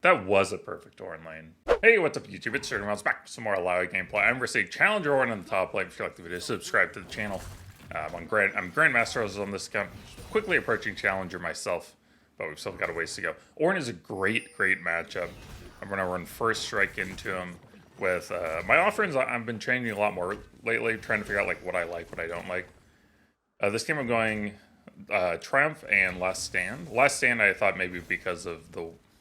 That was a perfect Ornn lane. Hey, what's up YouTube? It's DirtyMobs back with some more Illaoi gameplay. I'm receiving Challenger Ornn in the top lane. If you like the video, subscribe to the channel. I'm Grandmaster. I was on this account, quickly approaching Challenger myself, but we've still got a ways to go. Ornn is a great matchup. I'm gonna run first strike into him with my offerings. I've been changing a lot more lately, trying to figure out like what I like, what I don't like. This game I'm going Triumph and Last Stand. Last Stand I thought maybe because of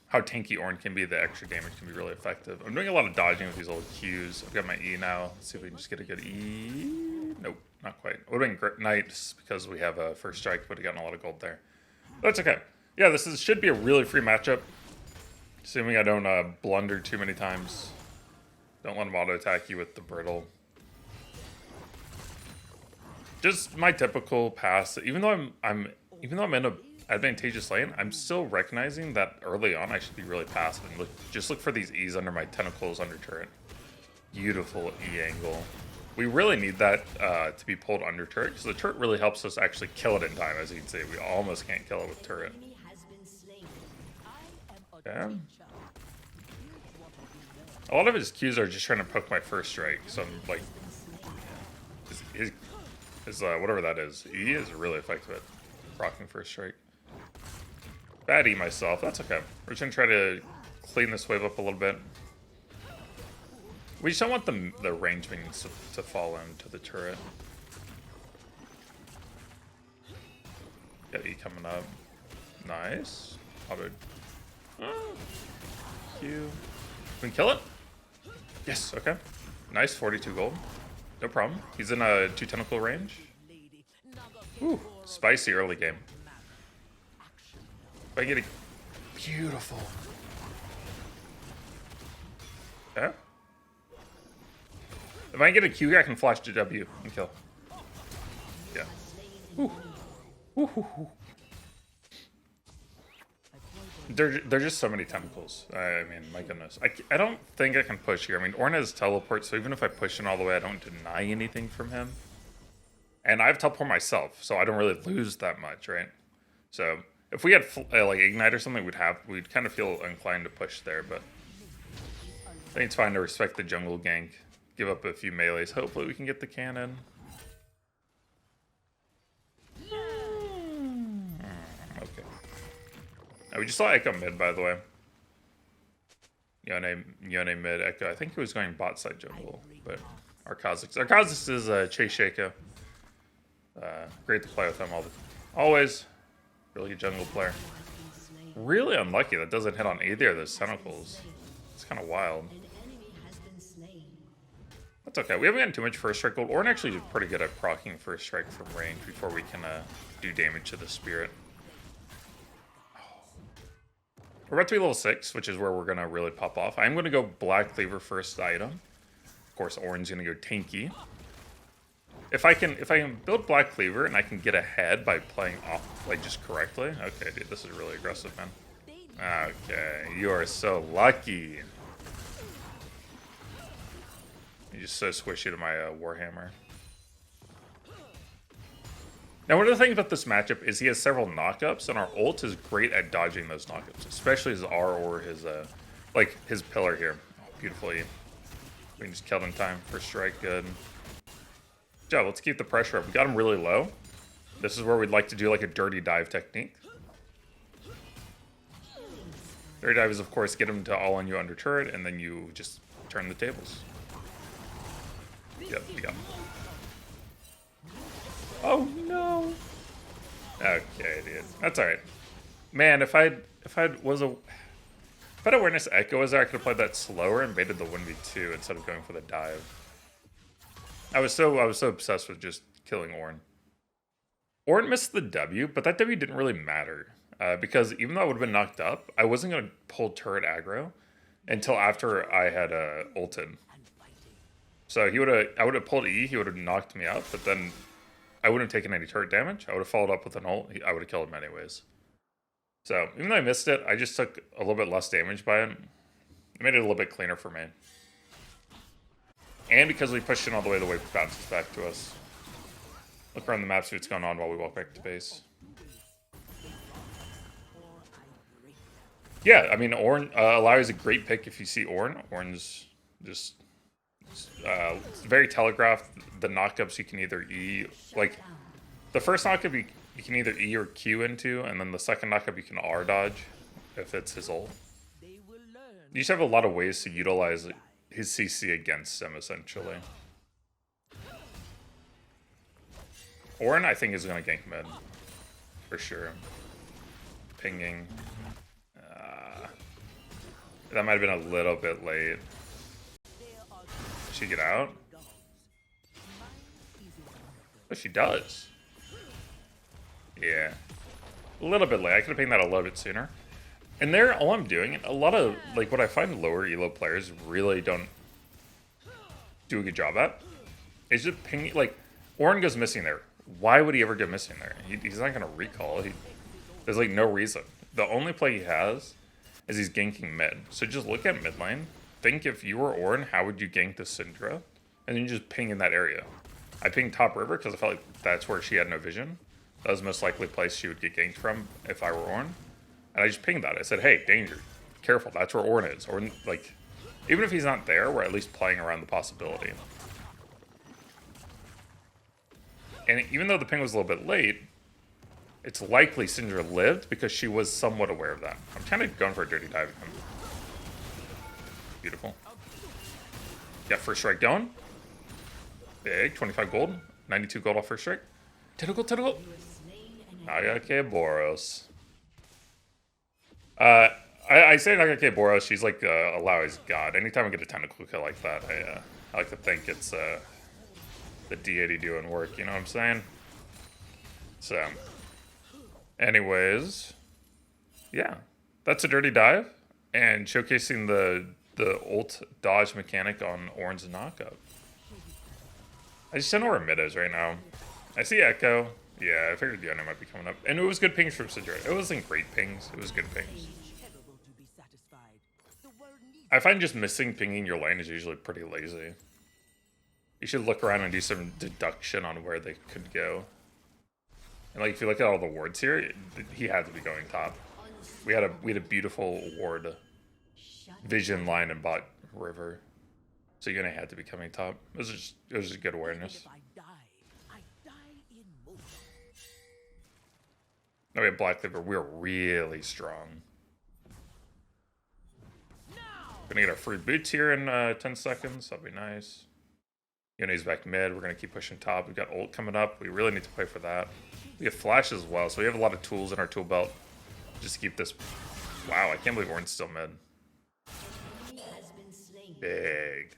how tanky Ornn can be, the extra damage can be really effective. I'm doing a lot of dodging with these little Qs. I've got my E now. Let's see if we can just get a good E. Nope, not quite. It would have been nice because we have a first strike. Would have gotten a lot of gold there. But that's okay. Yeah, this should be a really free matchup. Assuming I don't blunder too many times. Don't let him auto attack you with the brittle. Just my typical pass. Even though I'm in a advantageous lane, I'm still recognizing that early on I should be really passive and just look for these E's under my tentacles under turret. Beautiful E angle. We really need that to be pulled under turret because the turret really helps us actually kill it in time. As you can see, we almost can't kill it with turret. Okay. A lot of his Qs are just trying to poke my first strike, so I'm like, his whatever that is, E is really effective at rocking first strike. Bad E myself, that's okay. We're just gonna try to clean this wave up a little bit. We just don't want the range minions to fall into the turret. Got E coming up. Nice. Auto. Q. We can kill it? Yes, okay. Nice, 42 gold. No problem. He's in a 2 tentacle range. Ooh, spicy early game. If I get a beautiful. Okay. If I get a Q, I can flash to W and kill. Yeah. Ooh. Ooh, ooh, ooh. There's just so many tentacles. I mean, my goodness. I don't think I can push here. I mean, Ornn has teleport, so even if I push him all the way, I don't deny anything from him. And I have teleport myself, so I don't really lose that much, right? So if we had like Ignite or something, we'd kind of feel inclined to push there, but I think it's fine to respect the jungle gank, give up a few melees. Hopefully we can get the cannon. Okay. We just saw Echo mid, by the way. Yone mid, Echo. I think he was going bot side jungle, but Arkhazix is Chase Shaco. Great to play with him always. Really good jungle player. Really unlucky that doesn't hit on either of those tentacles. It's kind of wild. That's okay. We haven't gotten too much first strike gold. Ornn actually is pretty good at proccing first strike from range before we can do damage to the spirit. We're about to be level 6, which is where we're going to really pop off. I'm going to go Black Cleaver first item. Of course, Ornn's going to go tanky. If I can build Black Cleaver and I can get ahead by playing off like just correctly. Okay, dude, this is really aggressive, man. Okay, you are so lucky. You're just so squishy to my Warhammer. Now, one of the things about this matchup is he has several knockups, and our ult is great at dodging those knockups, especially his R or his like his pillar here. Oh, beautifully. We can just kill him in time. First strike, good. Good job. Let's keep the pressure up. We got him really low. This is where we'd like to do like a dirty dive technique. Dirty dive is, of course, get him to all on you under turret, and then you just turn the tables. Yep, we got him. Oh no. Okay, dude. That's alright. Man, if I'd awareness Echo was there, I could have played that slower and baited the 1v2 instead of going for the dive. I was so obsessed with just killing Ornn. Ornn missed the W, but that W didn't really matter. Because even though I would have been knocked up, I wasn't gonna pull turret aggro until after I had ulted. So I would have pulled E, he would have knocked me up, but then I wouldn't have taken any turret damage. I would have followed up with an ult. I would have killed him anyways. So, even though I missed it, I just took a little bit less damage by it. It made it a little bit cleaner for me. And because we pushed in all the way, the wave bounces back to us. Look around the map, see what's going on while we walk back to base. Yeah, I mean, Ornn, Illaoi is a great pick if you see Ornn. Ornn's just very telegraphed. The knockups you can either E, like, the first knockup you can either E or Q into, and then the second knockup you can R dodge if it's his ult. You just have a lot of ways to utilize his CC against him, essentially. Ornn, I think, is going to gank mid. For sure. Pinging. That might have been a little bit late. Did she get out? Oh, she does. Yeah. A little bit late. I could have pinged that a little bit sooner. And there, all I'm doing, a lot of, like, what I find lower elo players really don't do a good job at is just pinging, like, Ornn goes missing there. Why would he ever go missing there? He's not going to recall. There's, like, no reason. The only play he has is he's ganking mid. So just look at mid lane. Think if you were Ornn, how would you gank the Syndra? And then you just ping in that area. I pinged top river because I felt like that's where she had no vision. That was the most likely place she would get ganked from if I were Ornn. And I just pinged that. I said, hey, danger. Careful, that's where Ornn is. Ornn, like, even if he's not there, we're at least playing around the possibility. And even though the ping was a little bit late, it's likely Syndra lived because she was somewhat aware of that. I'm kind of going for a dirty dive. Beautiful. Got first strike going. Big, 25 gold. 92 gold off first strike. Tentacle, tentacle. Nagake Boros. I say Nagake Boros, she's like Illaoi's god. Anytime I get a tentacle kill like that, I like to think it's the deity doing work, you know what I'm saying? So, anyways, yeah, that's a dirty dive and showcasing the ult dodge mechanic on Ornn's knockup. I just don't know where mid is right now. I see Echo. Yeah, I figured Yone might be coming up. And it was good pings from Syndra. It wasn't great pings. It was good pings. I find just missing pinging your lane is usually pretty lazy. You should look around and do some deduction on where they could go. And like if you look at all the wards here, he had to be going top. We had a beautiful ward vision line and bot river. So Yone had to be coming top. It was just good awareness. No, we have Black Liver. We're really strong. Gonna get our free boots here in 10 seconds. That'll be nice. Yone's back mid. We're gonna keep pushing top. We've got ult coming up. We really need to play for that. We have flash as well, so we have a lot of tools in our tool belt just to keep this. Wow, I can't believe Ornn's still mid. Big.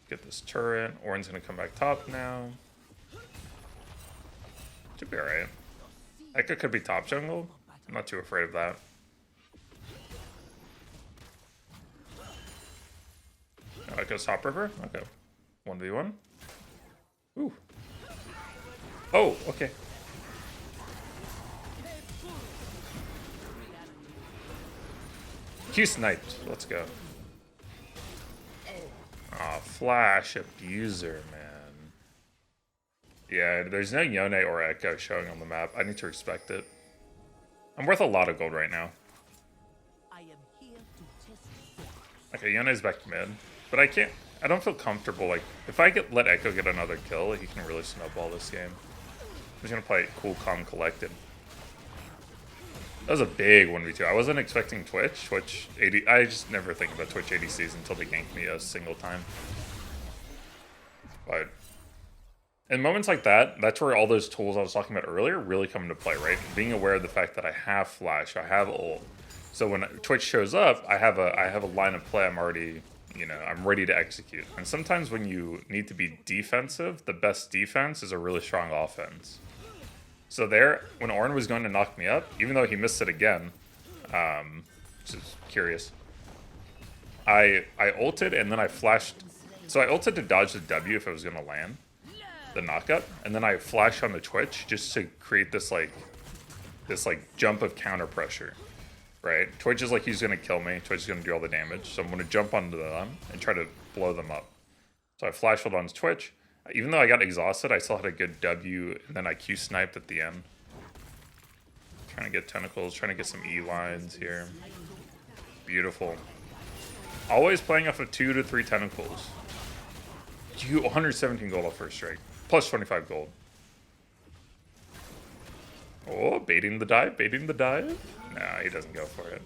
Get this turret. Ornn's gonna come back top now. Should be alright. Echo could be top jungle. I'm not too afraid of that. Oh, Echo's top river? Okay. 1v1. Ooh. Oh, okay. Q sniped. Let's go. Aw, flash abuser, man. Yeah, there's no Yone or Echo showing on the map. I need to respect it. I'm worth a lot of gold right now. Okay, Yone's back mid. But I don't feel comfortable. Like, if I let Echo get another kill, he can really snowball this game. I'm just gonna play cool, calm, collected. That was a big 1v2. I wasn't expecting Twitch. I just never think about Twitch ADCs until they gank me a single time. But in moments like that, that's where all those tools I was talking about earlier really come into play, right? Being aware of the fact that I have flash, I have ult. So when Twitch shows up, I have a line of play I'm already, I'm ready to execute. And sometimes when you need to be defensive, the best defense is a really strong offense. So there, when Ornn was going to knock me up, even though he missed it again, which is curious, I ulted and then I flashed. So I ulted to dodge the W if it was going to land, the knockup, and then I flashed on the Twitch just to create this jump of counter pressure, right? Twitch is like he's going to kill me. Twitch is going to do all the damage, so I'm going to jump onto them and try to blow them up. So I flash hold on Twitch. Even though I got exhausted, I still had a good W, and then I Q sniped at the end. Trying to get tentacles, trying to get some E lines here. Beautiful. Always playing off of 2 to 3 tentacles. 117 gold off first strike. Plus 25 gold. Oh, baiting the dive, baiting the dive. Nah, he doesn't go for it.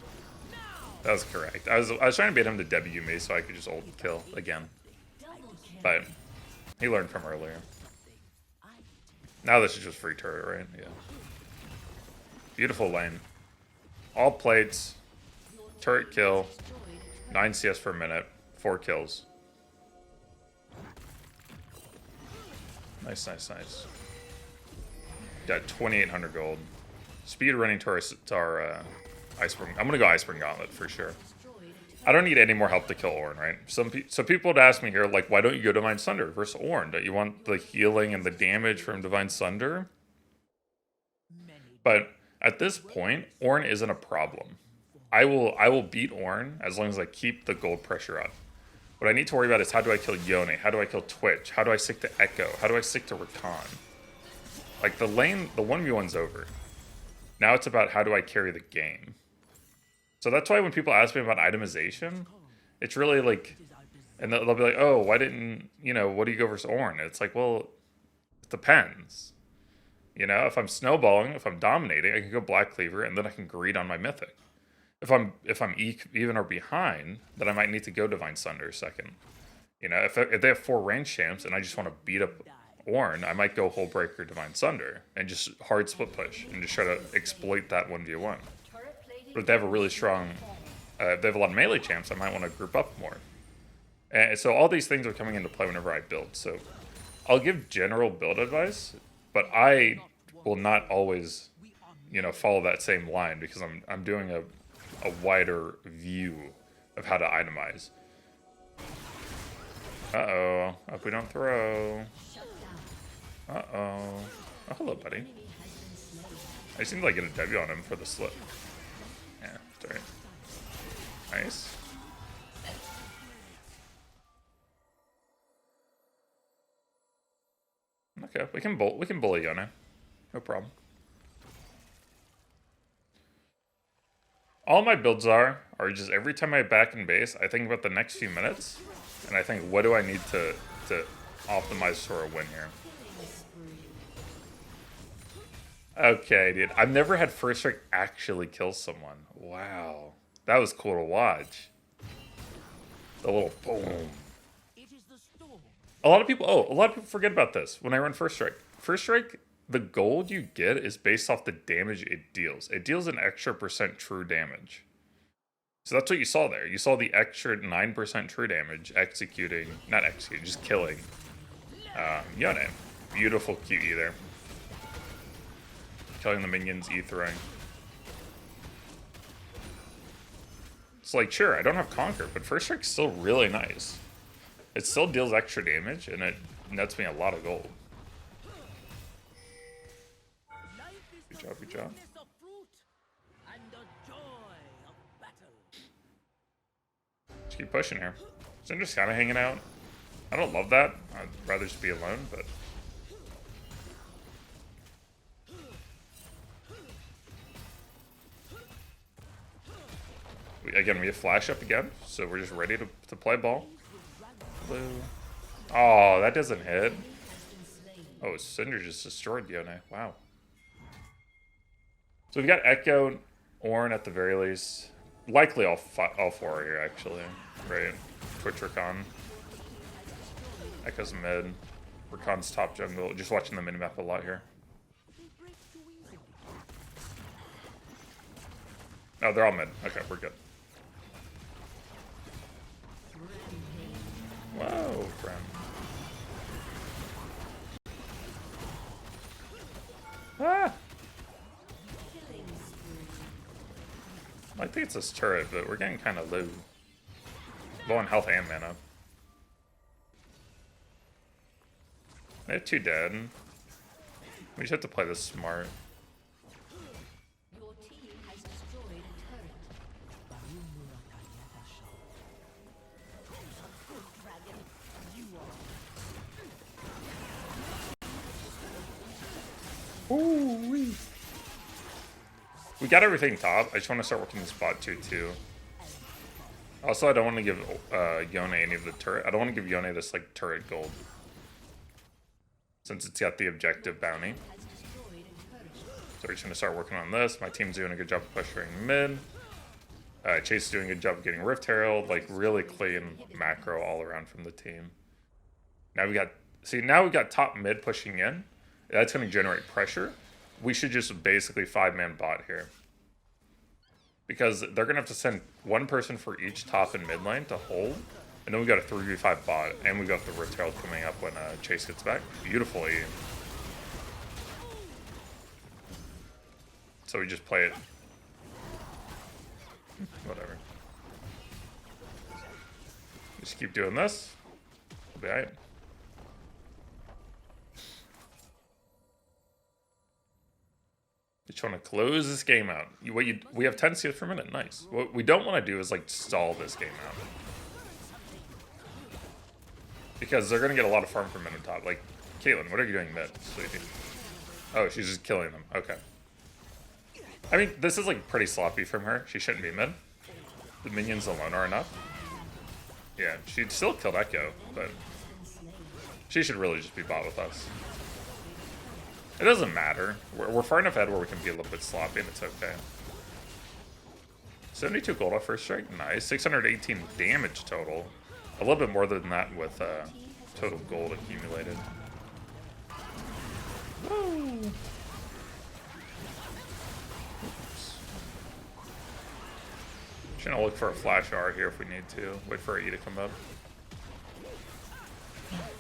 That was correct. I was trying to bait him to W me so I could just ult kill again. But he learned from earlier. Now this is just free turret, right? Yeah. Beautiful lane. All plates. Turret kill. 9 CS per minute. 4 kills. Nice, nice, nice. Got 2,800 gold. Speed running to our Iceberg. I'm gonna go Iceberg Gauntlet for sure. I don't need any more help to kill Ornn, right? So people would ask me here, like, why don't you go Divine Sunder versus Ornn? Don't you want the healing and the damage from Divine Sunder? But at this point, Ornn isn't a problem. I will beat Ornn as long as I keep the gold pressure up. What I need to worry about is how do I kill Yone? How do I kill Twitch? How do I stick to Echo? How do I stick to Rakan? Like, the lane, the 1v1's over. Now it's about how do I carry the game. So that's why when people ask me about itemization, it's really like, and they'll be like, oh, why didn't, you know, what do you go versus Ornn? It's like, well, it depends. You know, if I'm snowballing, if I'm dominating, I can go Black Cleaver and then I can greed on my mythic. If I'm even or behind, then I might need to go Divine Sunder second. You know, if they have 4 range champs and I just want to beat up Ornn, I might go Hullbreaker Divine Sunder and just hard split push and just try to exploit that 1v1. But if they have a really strong, if they have a lot of melee champs, I might want to group up more. And so all these things are coming into play whenever I build. So I'll give general build advice, but I will not always, you know, follow that same line because I'm doing a wider view of how to itemize. Uh-oh. Hope we don't throw. Uh-oh. Oh, hello, buddy. I just need to, like, get a W on him for the slip. Yeah, it's alright. Nice. Okay, we can bully Yone. No problem. All my builds are just every time I back in base, I think about the next few minutes, and I think, what do I need to optimize for a win here? Okay, dude. I've never had first strike actually kill someone. Wow. That was cool to watch. The little boom. A lot of people forget about this when I run first strike. First strike, the gold you get is based off the damage it deals. It deals an extra % true damage. So that's what you saw there. You saw the extra 9% true damage just killing Yone. Beautiful QE there. Killing the minions, E-throwing. It's like, sure, I don't have Conquer, but First Strike's still really nice. It still deals extra damage, and it nets me a lot of gold. Good job, good job. Just keep pushing here. So I'm just kind of hanging out. I don't love that. I'd rather just be alone, but... Again, we have flash up again, so we're just ready to play ball. Blue. Oh, that doesn't hit. Oh, Cinder just destroyed Yone. Wow. So we've got Echo, Ornn at the very least. Likely all 4 here, actually. Right. Twitch Rakan. Echo's mid. Rakan's top jungle. Just watching the minimap a lot here. Oh, they're all mid. Okay, we're good. Whoa, friend. Ah! I think it's this turret, but we're getting kind of low. Low on health and mana. They have 2 dead. We just have to play this smart. Ooh-wee. We got everything top. I just want to start working this bot too. Also, I don't want to give Yone any of the turret. I don't want to give Yone this like turret gold, since it's got the objective bounty. So we're just gonna start working on this. My team's doing a good job of pressuring mid. Chase is doing a good job of getting Rift Herald, like really clean macro all around from the team. Now we got top mid pushing in. That's gonna generate pressure. We should just basically 5-man bot here. Because they're gonna have to send one person for each top and mid lane to hold. And then we got a 3v5 bot, and we got the Rift Herald coming up when Chase gets back. Beautifully. So we just play it. Whatever. Just keep doing this. We'll be alright. Just want to close this game out. We have 10 CS per minute. Nice. What we don't want to do is like stall this game out. Because they're going to get a lot of farm from mid and top. Like, Caitlyn, what are you doing mid, sweetie? Oh, she's just killing them. Okay. I mean, this is like pretty sloppy from her. She shouldn't be mid. The minions alone are enough. Yeah, she'd still killed Echo, but she should really just be bot with us. It doesn't matter. We're far enough ahead where we can be a little bit sloppy and it's okay. 72 gold off first strike. Nice. 618 damage total. A little bit more than that with total gold accumulated. Woo! Just gonna look for a flash R here if we need to. Wait for E to come up.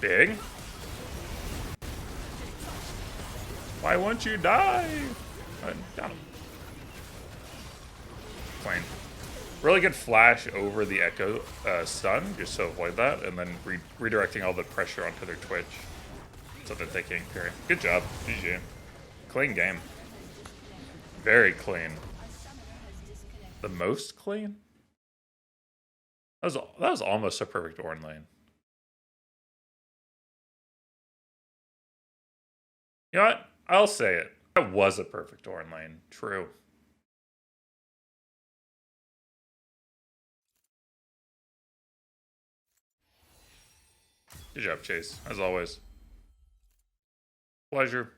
Big. Why won't you die? Got him. Plain. Really good flash over the Echo stun, just to avoid that, and then redirecting all the pressure onto their Twitch so that they can't carry. Good job, GG. Clean game. Very clean. The most clean? That was almost a perfect Ornn lane. You know what? I'll say it. That was a perfect Ornn lane. True. Good job, Chase, as always. Pleasure.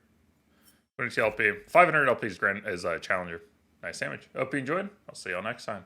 22 LP. 500 LP is Challenger. Nice sandwich. Hope you enjoyed. I'll see y'all next time.